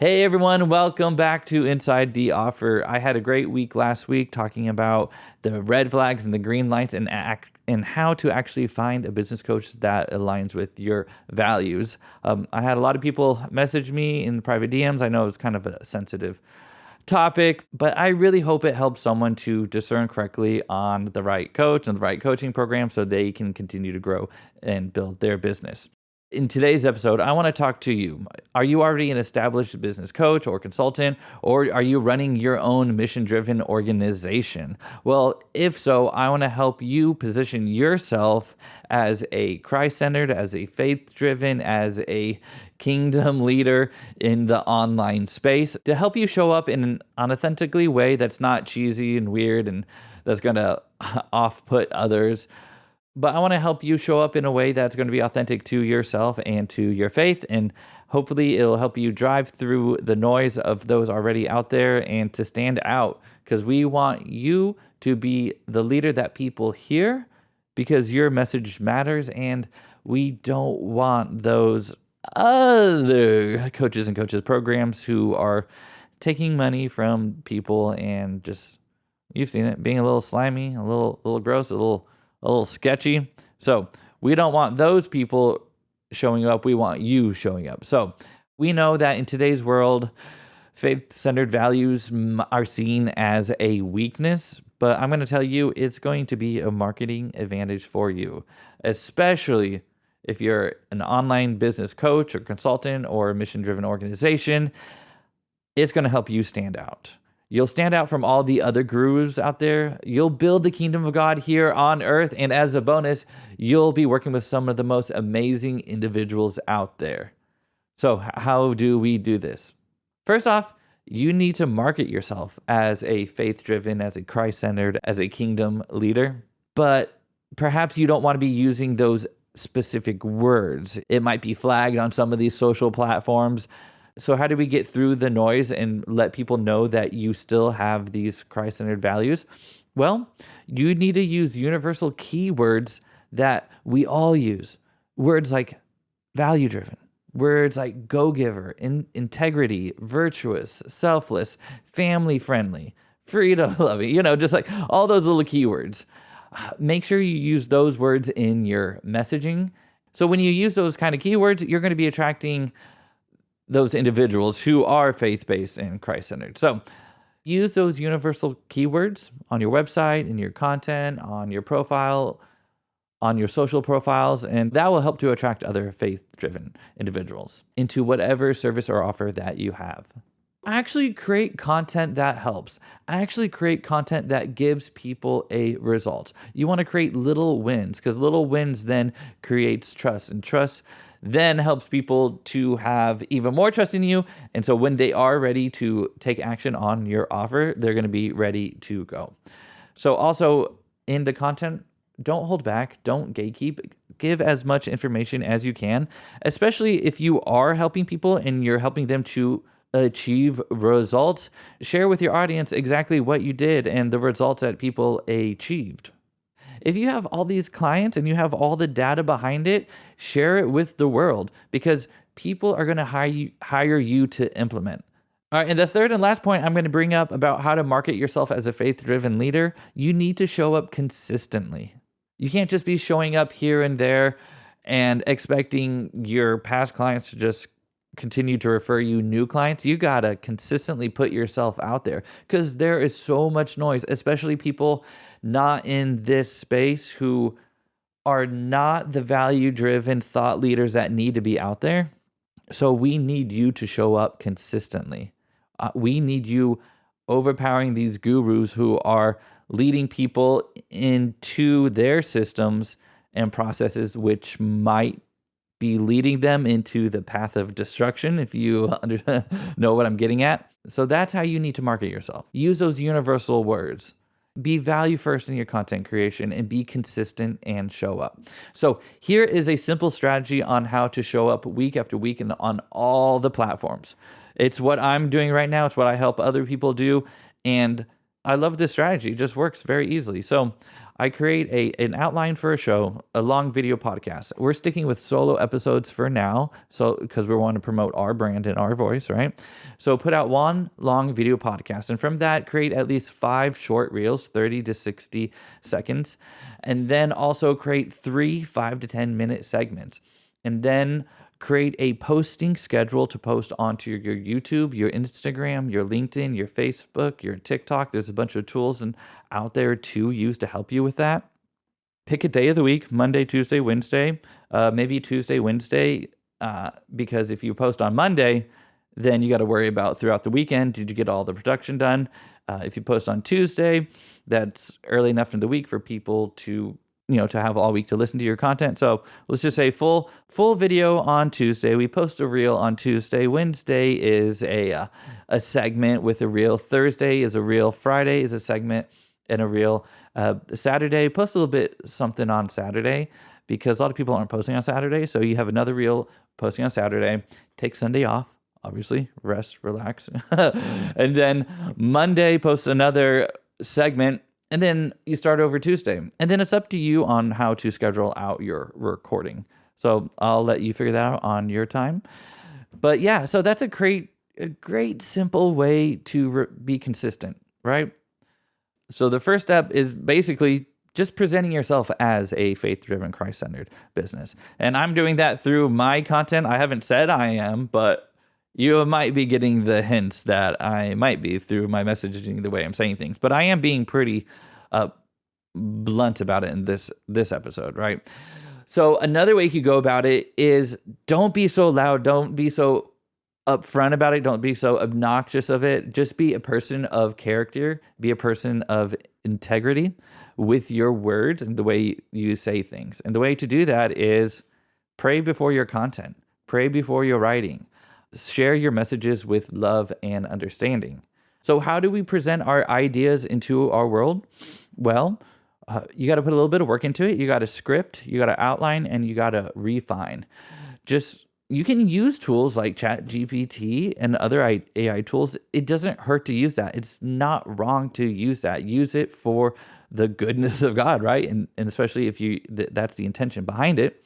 Hey everyone, welcome back to Inside the Offer. I had a great week last week talking about the red flags and the green lights and how to actually find a business coach that aligns with your values. I had a lot of people message me in the private DMs. I know it's kind of a sensitive topic, but I really hope it helps someone to discern correctly on the right coach and the right coaching program so they can continue to grow and build their business. In today's episode, I want to talk to you. Are you already an established business coach or consultant, or are you running your own mission-driven organization? Well, if so, I want to help you position yourself as a Christ-centered, as a faith-driven, as a kingdom leader in the online space to help you show up in an authentically way that's not cheesy and weird and that's going to off-put others. But I want to help you show up in a way that's going to be authentic to yourself and to your faith. And hopefully it'll help you drive through the noise of those already out there and to stand out, because we want you to be the leader that people hear because your message matters. And we don't want those other coaches and coaches programs who are taking money from people and just, you've seen it, being a little slimy, a little gross, a little sketchy. So we don't want those people showing up. We want you showing up. So we know that in today's world, faith-centered values are seen as a weakness, but I'm going to tell you it's going to be a marketing advantage for you, especially if you're an online business coach or consultant or a mission-driven organization. It's going to help you stand out. You'll stand out from all the other gurus out there. You'll build the kingdom of God here on earth. And as a bonus, you'll be working with some of the most amazing individuals out there. So how do we do this? First off, you need to market yourself as a faith-driven, as a Christ-centered, as a kingdom leader. But perhaps you don't want to be using those specific words. It might be flagged on some of these social platforms. So how do we get through the noise and let people know that you still have these Christ-centered values? Well, you need to use universal keywords that we all use. Words like value-driven, words like go-giver, integrity, virtuous, selfless, family-friendly, freedom-loving, just like all those little keywords. Make sure you use those words in your messaging. So when you use those kind of keywords, you're going to be attracting those individuals who are faith-based and Christ-centered. So use those universal keywords on your website, in your content, on your profile, on your social profiles, and that will help to attract other faith-driven individuals into whatever service or offer that you have. Actually create content that helps. Actually create content that gives people a result. You want to create little wins, because little wins then creates trust, and trust then helps people to have even more trust in you. And so when they are ready to take action on your offer, they're going to be ready to go. So also in the content, don't hold back, don't gatekeep, give as much information as you can, especially if you are helping people and you're helping them to achieve results. Share with your audience exactly what you did and the results that people achieved. If you have all these clients and you have all the data behind it, share it with the world, because people are going to hire you to implement. All right, and the third and last point I'm going to bring up about how to market yourself as a faith-driven leader, you need to show up consistently. You can't just be showing up here and there and expecting your past clients to just continue to refer you new clients. You got to consistently put yourself out there, because there is so much noise, especially people not in this space who are not the value-driven thought leaders that need to be out there. So we need you to show up consistently. We need you overpowering these gurus who are leading people into their systems and processes, which might be leading them into the path of destruction, if you know what I'm getting at. So that's how you need to market yourself. Use those universal words. Be value first in your content creation and be consistent and show up. So here is a simple strategy on how to show up week after week and on all the platforms. It's what I'm doing right now. It's what I help other people do. And I love this strategy. It just works very easily. So I create an outline for a show, a long video podcast. We're sticking with solo episodes for now, so because we want to promote our brand and our voice, right? So put out one long video podcast, and from that, create at least 5 short reels, 30 to 60 seconds, and then also create 3 5 to 10 minute segments, and then create a posting schedule to post onto your YouTube, your Instagram, your LinkedIn, your Facebook, your TikTok. There's a bunch of tools out there to use to help you with that. Pick a day of the week, Monday, Tuesday, Wednesday, maybe Tuesday, Wednesday, because if you post on Monday, then you got to worry about throughout the weekend, did you get all the production done? If you post on Tuesday, that's early enough in the week for people to to have all week to listen to your content. So let's just say full video on Tuesday. We post a reel on Tuesday. Wednesday is a segment with a reel. Thursday is a reel. Friday is a segment and a reel. Saturday, post a little bit something on Saturday because a lot of people aren't posting on Saturday. So you have another reel posting on Saturday. Take Sunday off. Obviously, rest, relax. And then Monday, post another segment. And then you start over Tuesday. And then it's up to you on how to schedule out your recording. So I'll let you figure that out on your time. But yeah, so that's a great simple way to be consistent, right? So the first step is basically just presenting yourself as a faith-driven, Christ-centered business. And I'm doing that through my content. I haven't said I am, but you might be getting the hints that I might be through my messaging, the way I'm saying things. But I am being pretty blunt about it in this episode, right? So another way you could go about it is don't be so loud. Don't be so upfront about it. Don't be so obnoxious of it. Just be a person of character. Be a person of integrity with your words and the way you say things. And the way to do that is pray before your content. Pray before your writing. Share your messages with love and understanding. So how do we present our ideas into our world? Well, you got to put a little bit of work into it. You got to script, you got to outline, and you got to refine. You can use tools like ChatGPT and other AI tools. It doesn't hurt to use that. It's not wrong to use that. Use it for the goodness of God, right? And especially if that's the intention behind it.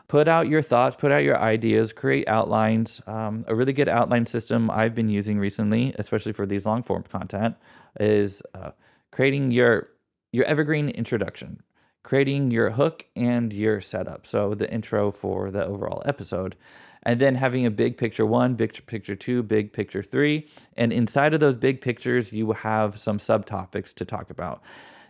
Put out your thoughts, put out your ideas, create outlines. A really good outline system I've been using recently, especially for these long form content, is creating your evergreen introduction, creating your hook and your setup. So the intro for the overall episode, and then having a big picture 1, big picture 2, big picture 3. And inside of those big pictures, you have some subtopics to talk about.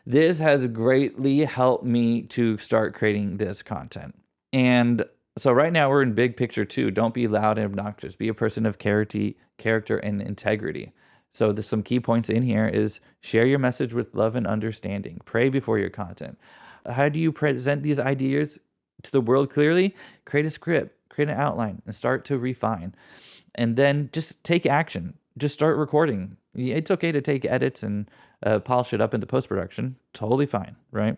This has greatly helped me to start creating this content. And so right now we're in big picture 2. Don't be loud and obnoxious. Be a person of character and integrity. So there's some key points in here is share your message with love and understanding. Pray before your content. How do you present these ideas to the world clearly? Create a script, create an outline, and start to refine. And then just take action. Just start recording. It's okay to take edits and polish it up in the post-production. Totally fine, right?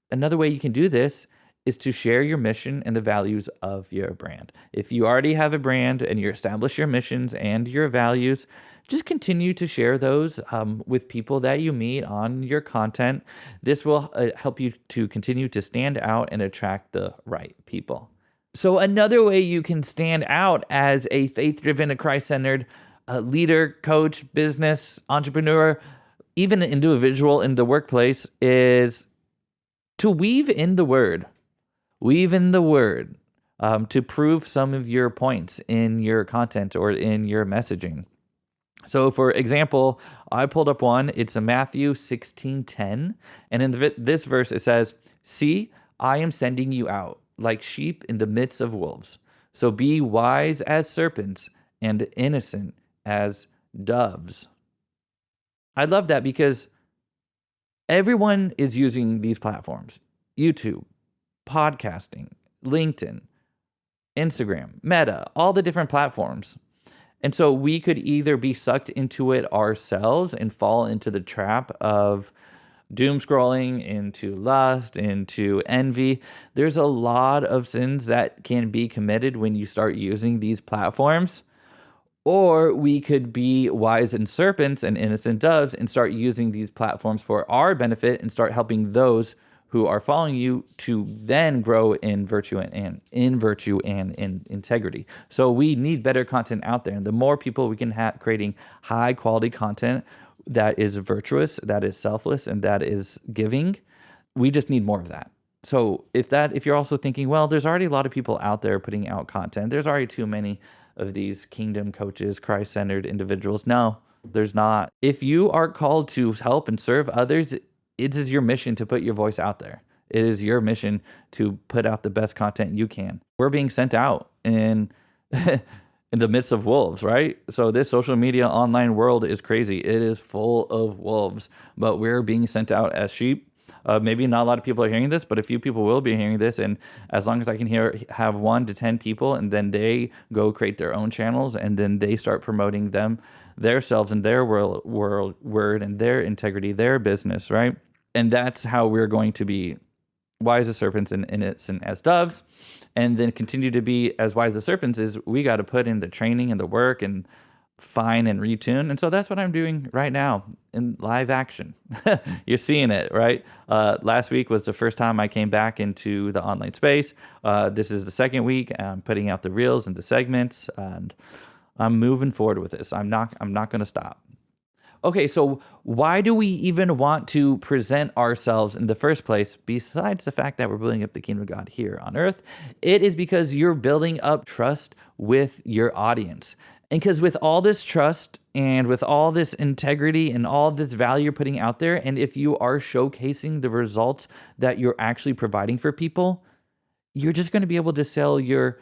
Another way you can do this is to share your mission and the values of your brand. If you already have a brand and you establish your missions and your values, just continue to share those with people that you meet on your content. This will help you to continue to stand out and attract the right people. So another way you can stand out as a faith-driven and Christ-centered leader, coach, business, entrepreneur, even an individual in the workplace is to weave in the word. Weave in the word to prove some of your points in your content or in your messaging. So for example, I pulled up one. It's a Matthew 16:10. And in this verse, it says, "See, I am sending you out like sheep in the midst of wolves. So be wise as serpents and innocent as doves." I love that because everyone is using these platforms. YouTube, podcasting, LinkedIn, Instagram, Meta, all the different platforms. And so we could either be sucked into it ourselves and fall into the trap of doom scrolling, into lust, into envy. There's a lot of sins that can be committed when you start using these platforms. Or we could be wise as serpents and innocent doves and start using these platforms for our benefit and start helping those who are following you to then grow in virtue and in integrity. So we need better content out there. And the more people we can have creating high quality content that is virtuous, that is selfless, and that is giving, we just need more of that. So if you're also thinking, well, there's already a lot of people out there putting out content. There's already too many of these kingdom coaches, Christ-centered individuals. No, there's not. If you are called to help and serve others, it is your mission to put your voice out there. It is your mission to put out the best content you can. We're being sent out in in the midst of wolves, right? So this social media online world is crazy. It is full of wolves, but we're being sent out as sheep. Maybe not a lot of people are hearing this, but a few people will be hearing this. And as long as I can have 1 to 10 people, and then they go create their own channels, and then they start promoting themselves and their word and their integrity, their business, right? And that's how we're going to be wise as serpents and innocent as doves, and then continue to be as wise as serpents. Is we got to put in the training and the work and fine and retune. And so that's what I'm doing right now in live action. You're seeing it, right? Last week was the first time I came back into the online space. This is the second week. I'm putting out the reels and the segments, and I'm moving forward with this. I'm not going to stop. Okay, so why do we even want to present ourselves in the first place, besides the fact that we're building up the kingdom of God here on earth? It is because you're building up trust with your audience. And because with all this trust and with all this integrity and all this value you're putting out there, and if you are showcasing the results that you're actually providing for people, you're just going to be able to sell your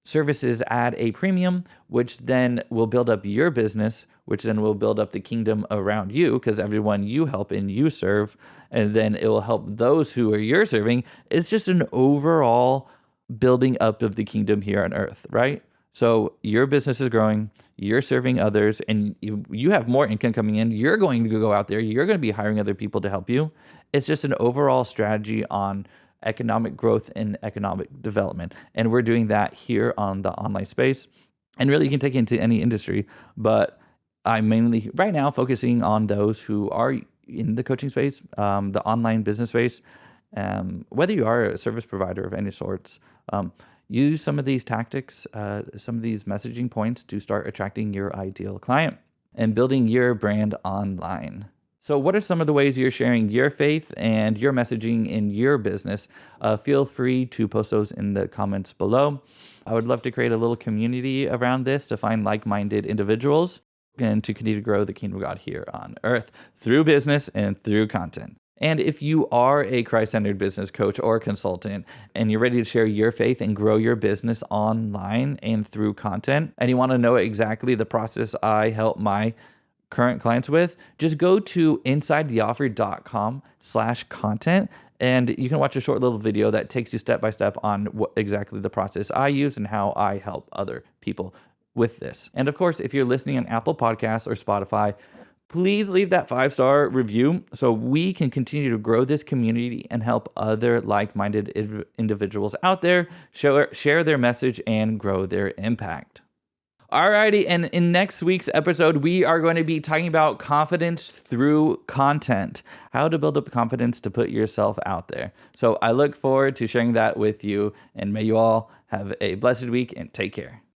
services at a premium, which then will build up your business, which then will build up the kingdom around you, because everyone you help and you serve, and then it will help those who are you're serving. It's just an overall building up of the kingdom here on earth, right? So your business is growing, you're serving others, and you have more income coming in. You're going to go out there, you're going to be hiring other people to help you. It's just an overall strategy on economic growth and economic development. And we're doing that here on the online space. And really, you can take it into any industry, but I'm mainly right now focusing on those who are in the coaching space, the online business space. Whether you are a service provider of any sorts, use some of these tactics, some of these messaging points to start attracting your ideal client and building your brand online. So what are some of the ways you're sharing your faith and your messaging in your business? Feel free to post those in the comments below. I would love to create a little community around this to find like-minded individuals and to continue to grow the kingdom of God here on earth through business and through content. And if you are a Christ-centered business coach or consultant and you're ready to share your faith and grow your business online and through content, and you want to know exactly the process I help my current clients with, just go to insidetheoffer.com/content, and you can watch a short little video that takes you step by step on what exactly the process I use and how I help other people with this. And of course, if you're listening on Apple Podcasts or Spotify, please leave that 5-star review so we can continue to grow this community and help other like-minded individuals out there share their message and grow their impact. Alrighty, and in next week's episode, we are going to be talking about confidence through content, how to build up confidence to put yourself out there. So I look forward to sharing that with you, and may you all have a blessed week and take care.